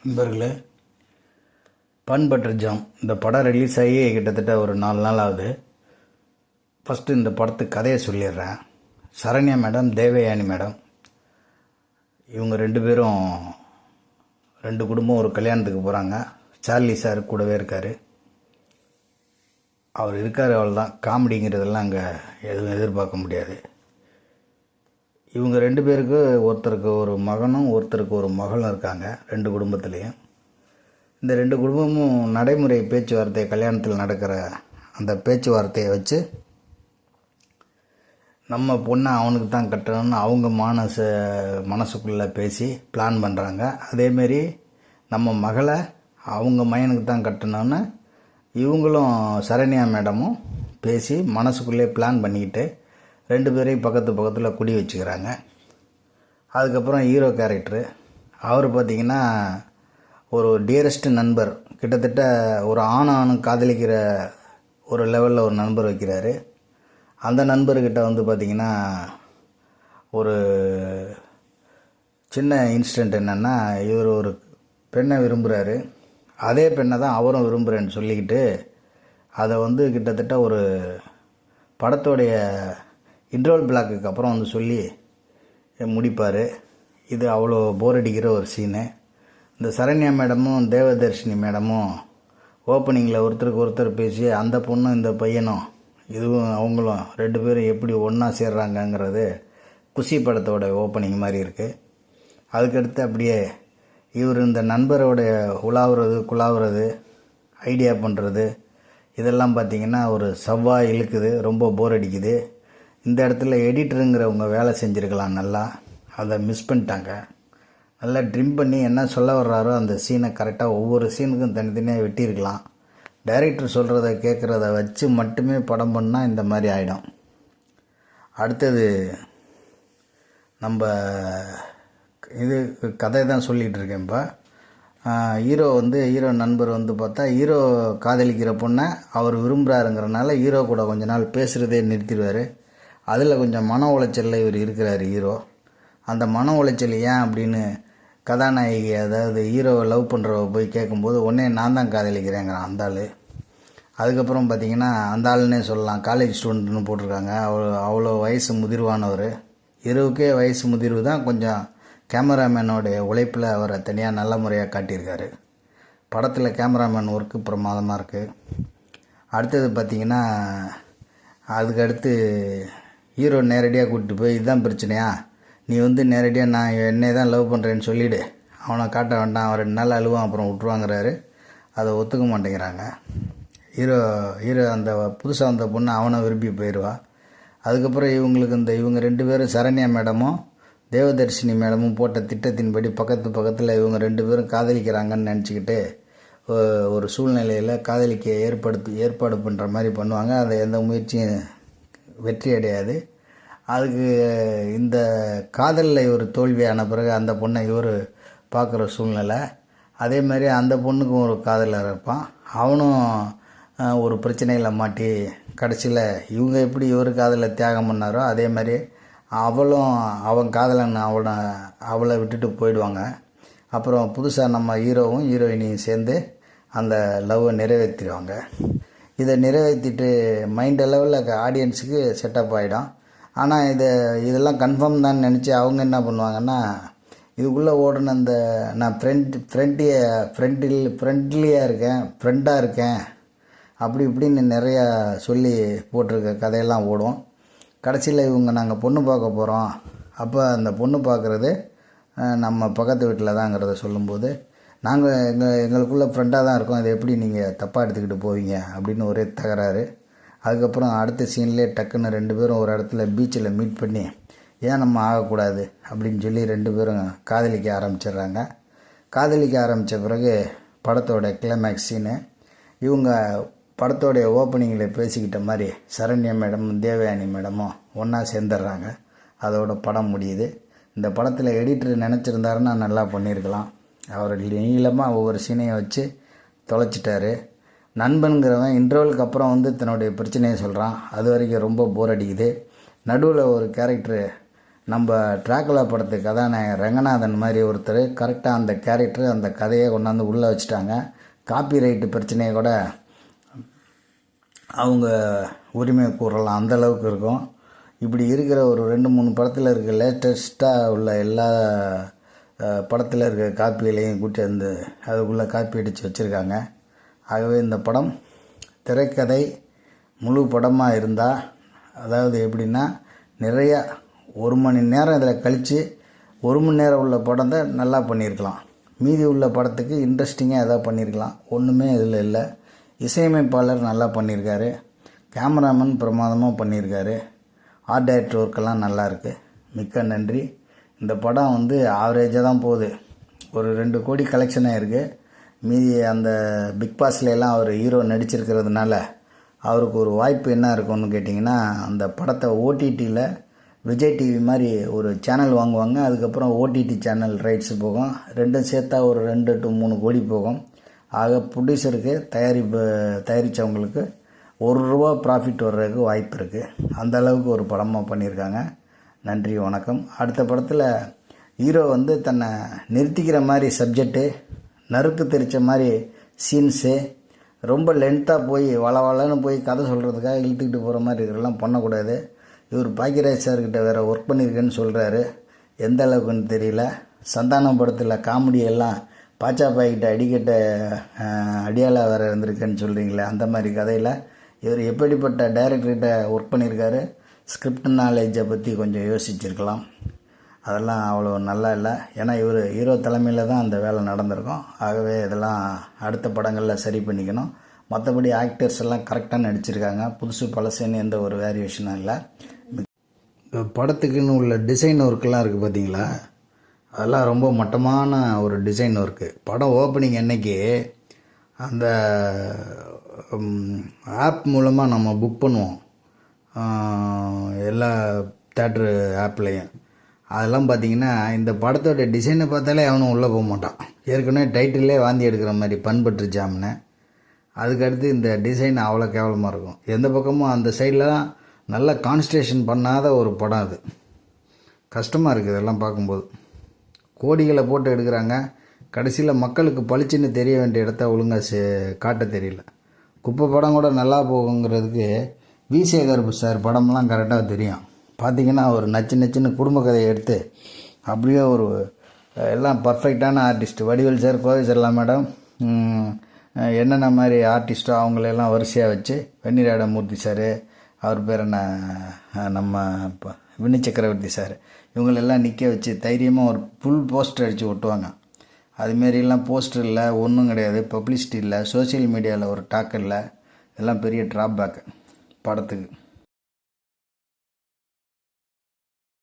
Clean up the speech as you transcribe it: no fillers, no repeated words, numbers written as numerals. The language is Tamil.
நண்பர்களே, பன் பட்டர் ஜாம் இந்த படம் ரிலீஸ் ஆகி கிட்டத்தட்ட ஒரு 4 நாள் ஆகுது. ஃபஸ்ட்டு இந்த படத்துக்கு கதையை சொல்லிடுறேன். சரண்யா மேடம், தேவயானி மேடம், இவங்க 2 பேரும் 2 குடும்பம் ஒரு கல்யாணத்துக்கு போகிறாங்க. சார்லி சார் கூடவே இருக்கார். அவர் இருக்கார், அவ்வளோதான். காமெடிங்கிறதெல்லாம் அங்கே எதுவும் எதிர்பார்க்க முடியாது. இவங்க 2 பேருக்கு ஒருத்தருக்கு ஒரு மகனும் ஒருத்தருக்கு ஒரு மகளும் இருக்காங்க 2 குடும்பத்துலேயும். இந்த 2 குடும்பமும் நடைமுறை பேச்சுவார்த்தை, கல்யாணத்தில் நடக்கிற அந்த பேச்சுவார்த்தையை வச்சு நம்ம பொண்ணை அவனுக்கு தான் கட்டணும்னு அவங்க மனசுக்குள்ளே பேசி பிளான் பண்ணுறாங்க. அதேமாரி நம்ம மகளை அவங்க மகனுக்கு தான் கட்டணும்னு இவங்களும் சரண்யா மேடமும் பேசி மனசுக்குள்ளே பிளான் பண்ணிக்கிட்டு 2 பேரையும் பக்கத்தில் குடி வச்சுக்கிறாங்க. அதுக்கப்புறம் ஹீரோ கேரக்டரு அவர் பார்த்திங்கன்னா ஒரு டியரஸ்ட் நண்பர், கிட்டத்தட்ட ஒரு ஆணும் காதலிக்கிற ஒரு லெவலில் ஒரு நண்பர் வைக்கிறாரு. அந்த நண்பர்கிட்ட வந்து பார்த்திங்கன்னா ஒரு சின்ன இன்சிடெண்ட் என்னென்னா, இவர் ஒரு பெண்ணை விரும்புகிறாரு. அதே பெண்ணை தான் அவரும் விரும்புகிறேன்னு சொல்லிக்கிட்டு அதை வந்து கிட்டத்தட்ட ஒரு படத்தோடைய இன்ட்ரோல் பிளாக்குக்கு அப்புறம் வந்து சொல்லி முடிப்பார். இது அவ்வளோ போர் அடிக்கிற ஒரு சீனு. இந்த சரண்யா மேடமும் தேவதர்ஷினி மேடமும் ஓப்பனிங்கில் ஒருத்தருக்கு ஒருத்தர் பேசி அந்த பொண்ணும் இந்த பையனும் இதுவும் அவங்களும் 2 பேரும் எப்படி ஒன்றா சேர்றாங்கங்கிறது குஷி படத்தோட ஓப்பனிங் மாதிரி இருக்குது. அதுக்கடுத்து அப்படியே இவர் இந்த நண்பரோடைய குழாவுறது ஐடியா பண்ணுறது இதெல்லாம் பார்த்திங்கன்னா ஒரு செவ்வாய் இழுக்குது, ரொம்ப போர் அடிக்குது. இந்த இடத்துல எடிட்டருங்கிறவங்க வேலை செஞ்சுருக்கலாம், நல்லா அதை மிஸ் பண்ணிட்டாங்க. நல்லா ட்ரிம் பண்ணி என்ன சொல்ல வர்றாரோ அந்த சீனை கரெக்டாக ஒவ்வொரு சீனுக்கும் தனித்தனியாக வெட்டியிருக்கலாம். டைரக்டர் சொல்கிறத கேட்குறத வச்சு மட்டுமே படம் பண்ணால் இந்த மாதிரி ஆகிடும். அடுத்தது நம்ம இது கதை தான் சொல்லிகிட்டு இருக்கேன். இப்போ ஹீரோ நண்பர் வந்து பார்த்தா ஹீரோ காதலிக்கிற பொண்ணை அவர் விரும்புகிறாருங்கிறனால ஹீரோ கூட கொஞ்ச நாள் பேசுகிறதே நிறுத்திடுவார். அதில் கொஞ்சம் மன உளைச்சலில் இவர் இருக்கிறார் ஹீரோ. அந்த மன உளைச்சல் ஏன் அப்படின்னு கதாநாயகி, அதாவது ஹீரோவை லவ் பண்ணுறவ போய் கேட்கும்போது உடனே நான் தான் காதலிக்கிறேங்கிறான் அந்த ஆள். அதுக்கப்புறம் பார்த்திங்கன்னா அந்த ஆளுன்னே சொல்லலாம், காலேஜ் ஸ்டூடெண்ட்னு போட்டிருக்காங்க. அவ்வளோ வயசு முதிர்வானவர். ஹீரோவுக்கே வயசு முதிர்வு தான். கொஞ்சம் கேமராமேனோடைய உழைப்பில் அவரை தனியாக நல்ல முறையாக காட்டியிருக்காரு. படத்தில் கேமராமேன் ஒர்க்கு பிரமாதமாக இருக்குது. அடுத்தது பார்த்திங்கன்னா அதுக்கடுத்து ஹீரோ நேரடியாக கூப்பிட்டு போய் இதுதான் பிரச்சனையா, நீ வந்து நேரடியாக நான் என்னை தான் லவ் பண்ணுறேன்னு சொல்லிவிடு, அவனை காட்ட வேண்டாம், அவன் 2 நாள் அழுவான் அப்புறம் விட்ருவாங்கிறாரு. அதை ஒத்துக்க மாட்டேங்கிறாங்க. ஹீரோ அந்த புதுசாக வந்த பொண்ணு அவனை விரும்பி போயிடுவா. அதுக்கப்புறம் இவங்க 2 பேரும் சரண்யா மேடமும் தேவதர்ஷினி மேடமும் போட்ட திட்டத்தின்படி பக்கத்தில் இவங்க 2 பேரும் காதலிக்கிறாங்கன்னு நினச்சிக்கிட்டு ஒரு சூழ்நிலையில் காதலிக்க ஏற்பாடு பண்ணுற மாதிரி பண்ணுவாங்க. அதை எந்த முயற்சியும் வெற்றி அடையாது. அதுக்கு இந்த காதலில் இவர் தோல்வியான பிறகு அந்த பொண்ணை இவர் பார்க்குற சூழ்நிலை. அதே மாதிரி அந்த பொண்ணுக்கும் ஒரு காதலர் இருப்பான். அவனும் ஒரு பிரச்சனையில் மாட்டி கடைசியில் இவங்க எப்படி இவர் காதலை தியாகம் பண்ணாரோ அதே மாதிரி அவன் காதலன் அவளை விட்டுட்டு போயிடுவாங்க. அப்புறம் புதுசாக நம்ம ஹீரோவும் ஹீரோயினியும் சேர்ந்து அந்த லவ்வை நிறைவேற்றிடுவாங்க. இதை நிறைவேற்றிட்டு மைண்ட் லெவலில் ஆடியன்ஸுக்கு செட்டப் ஆகிடும். ஆனால் இதெல்லாம் கன்ஃபார்ம் தான் நினச்சி அவங்க என்ன பண்ணுவாங்கன்னா, இதுக்குள்ளே ஓடுன அந்த நான் ஃப்ரெண்ட்லியாக இருக்கேன், ஃப்ரெண்டாக இருக்கேன் அப்படி இப்படின்னு நிறையா சொல்லி போட்டிருக்க கதையெல்லாம் ஓடும். கடைசியில் இவங்க நாங்கள் பொண்ணு பார்க்க போகிறோம், அப்போ அந்த பொண்ணு பார்க்குறது நம்ம பக்கத்து வீட்டில் தாங்கிறத சொல்லும்போது நாங்கள் எங்களுக்குள்ளே ஃப்ரெண்டாக தான் இருக்கோம், இதை எப்படி நீங்கள் தப்பாக எடுத்துக்கிட்டு போவீங்க அப்படின்னு ஒரே தகராறு. அதுக்கப்புறம் அடுத்த சீன்லேயே டக்குன்னு 2 பேரும் ஒரு இடத்துல பீச்சில் மீட் பண்ணி ஏன் நம்ம ஆகக்கூடாது அப்படின்னு சொல்லி 2 பேரும் காதலிக்க ஆரம்பிச்சிடுறாங்க. காதலிக்க ஆரம்பித்த பிறகு படத்தோட கிளைமேக்ஸ் சீனு இவங்க படத்தோடைய ஓப்பனிங்கில் பேசிக்கிட்ட மாதிரி சரண்யா மேடமும் தேவயானி மேடமும் ஒன்றா சேர்ந்துடுறாங்க. அதோட படம் முடியுது. இந்த படத்தில் எடிட்டர் நினச்சிருந்தாருன்னா நல்லா பண்ணியிருக்கலாம். அவர் நீளமாக ஒவ்வொரு சீனையும் வச்சு தொலைச்சிட்டாரு. நண்பனுங்கிறவன் இன்டர்வலுக்கு அப்புறம் வந்து தன்னுடைய பிரச்சனையை சொல்கிறான். அது வரைக்கும் ரொம்ப போர் அடிக்குது. நடுவில் ஒரு கேரக்டரு நம்ம ட்ராக்குலா படத்துக்கு கதாநாயகன் ரங்கநாதன் மாதிரி ஒருத்தர் கரெக்டாக அந்த கேரக்டர் அந்த கதையை கொண்டாந்து உள்ளே வச்சுட்டாங்க. காப்பி ரைட்டு பிரச்சனையை கூட அவங்க உரிமை கூறலாம், அந்தளவுக்கு இருக்கும். இப்படி இருக்கிற ஒரு 2-3 படத்தில் இருக்க லேட்டஸ்ட்டாக உள்ள எல்லா படத்தில் இருக்க காப்பிகளையும் கூட்டி வந்து அதுக்குள்ளே காப்பி அடித்து வச்சுருக்காங்க. ஆகவே இந்த படம் திரைக்கதை முழு படமாக இருந்தால், அதாவது எப்படின்னா நிறையா 1 மணி நேரம் இதில் கழித்து 1 மணி நேரம் உள்ள படத்தை நல்லா பண்ணியிருக்கலாம். மீதி உள்ள படத்துக்கு இன்ட்ரெஸ்டிங்காக எதாவது பண்ணியிருக்கலாம். ஒன்றுமே இதில் இல்லை. இசையமைப்பாளர் நல்லா பண்ணியிருக்காரு, கேமராமேன் பிரமாதமாக பண்ணியிருக்காரு, ஆர்ட் டைரக்டர் ஒர்க்கெல்லாம் நல்லாயிருக்கு. மிக்க நன்றி. இந்த படம் வந்து ஆவரேஜாக தான் போகுது. ஒரு 2 கோடி கலெக்ஷனாக இருக்குது. மீதி அந்த பிக் பாஸ்லாம் அவர் ஹீரோ நடிச்சிருக்கிறதுனால அவருக்கு ஒரு வாய்ப்பு என்ன இருக்கும்னு கேட்டிங்கன்னா, அந்த படத்தை ஓடிடியில் விஜய் டிவி மாதிரி ஒரு சேனல் வாங்குவாங்க. அதுக்கப்புறம் ஓடிடி சேனல் ரைட்ஸு போகும். ரெண்டும் சேர்த்தா ஒரு 2 to 3 கோடி போகும். ஆக ப்ரொடியூசருக்கு தயாரித்தவங்களுக்கு ₹1 ப்ராஃபிட் வர்றதுக்கு வாய்ப்பு இருக்குது. அந்த அளவுக்கு ஒரு படமாக பண்ணியிருக்காங்க. நன்றி, வணக்கம். அடுத்த படத்தில் ஹீரோ வந்து தன்னை நிறுத்திக்கிற மாதிரி சப்ஜெக்டு, நறுக்கு தெரிச்ச மாதிரி சீன்ஸு, ரொம்ப லென்த்தாக போய் வளன்னு போய் கதை சொல்கிறதுக்காக இழுத்துக்கிட்டு போகிற மாதிரி இருக்கிறதெல்லாம் பண்ணக்கூடாது. இவர் பாக்கியராஜ் சார்கிட்ட வேறு ஒர்க் பண்ணியிருக்கேன்னு சொல்கிறாரு. எந்த அளவுக்குன்னு தெரியல. சந்தானம் படத்தில் காமெடியெல்லாம் பாச்சா பாய்கிட்ட அடிக்கட்ட அடியாளாக வேறு இருந்திருக்குன்னு சொல்கிறீங்களே, அந்த மாதிரி கதையில் இவர் எப்படிப்பட்ட டைரக்டர்கிட்ட ஒர்க் பண்ணியிருக்காரு, ஸ்கிரிப்ட் நாலேஜை பற்றி கொஞ்சம் யோசிச்சிருக்கலாம். அதெல்லாம் அவ்வளோ நல்லா இல்லை. ஏன்னா இவர் ஹீரோ தலைமையில் தான் அந்த வேலை நடந்திருக்கும். ஆகவே இதெல்லாம் அடுத்த படங்களில் சரி பண்ணிக்கணும். மற்றபடி ஆக்டர்ஸ் எல்லாம் கரெக்டாக நடிச்சிருக்காங்க. புதுசு பழசுன்னு எந்த ஒரு வேரியேஷனும் இல்லை. படத்துக்குன்னு உள்ள டிசைன் ஒர்க்கெல்லாம் இருக்குது பார்த்தீங்களா, அதெல்லாம் ரொம்ப மட்டமான ஒரு டிசைன் ஒர்க்கு. படம் ஓப்பனிங் அன்னைக்கு அந்த ஆப் மூலமாக நம்ம புக் பண்ணுவோம், எல்லா தேட்ரு ஆப்லேயும். அதெல்லாம் பார்த்திங்கன்னா இந்த படத்தோட டிசைனை பார்த்தாலே அவனும் உள்ளே போக மாட்டான். ஏற்கனவே டைட்டிலே வாந்தி எடுக்கிற மாதிரி பண்பற்று ஜாமின்னு. அதுக்கடுத்து இந்த டிசைன் அவ்வளோ கேவலமாக இருக்கும். எந்த பக்கமும் அந்த சைட்லாம் நல்லா கான்சன்ட்ரேஷன் பண்ணாத ஒரு படம் அது. கஷ்டமாக இருக்குது இதெல்லாம் பார்க்கும்போது. கோடிகளை போட்டு எடுக்கிறாங்க, கடைசியில் மக்களுக்கு பளிச்சுன்னு தெரிய வேண்டிய இடத்த ஒழுங்காக காட்ட தெரியல. குப்பை படம் கூட நல்லா போகுங்கிறதுக்கு வி சேகர் சார் படம்லாம் கரெக்டாக தெரியும். பார்த்திங்கன்னா ஒரு நச்சுன்னு குடும்ப கதையை எடுத்து அப்படியே ஒரு எல்லாம் பர்ஃபெக்டான ஆர்டிஸ்ட் வடிவேல் சார், கோவை சார்லாம் மேடம், என்னென்ன மாதிரி ஆர்டிஸ்ட்டோ அவங்களெல்லாம் வரிசையாக வச்சு, வெந்நீராடமூர்த்தி சார், அவர் பேர் என்ன, நம்ம வினி சக்கரவர்த்தி சார், இவங்களெல்லாம் நிற்க வச்சு தைரியமாக ஒரு ஃபுல் போஸ்டர் அடித்து ஒட்டுவாங்க. அதுமாரிலாம் போஸ்டர் இல்லை, ஒன்றும் கிடையாது, பப்ளிசிட்டி இல்லை, சோசியல் மீடியாவில் ஒரு டாக் இல்லை. இதெல்லாம் பெரிய ட்ராபேக்கு படத்துக்கு.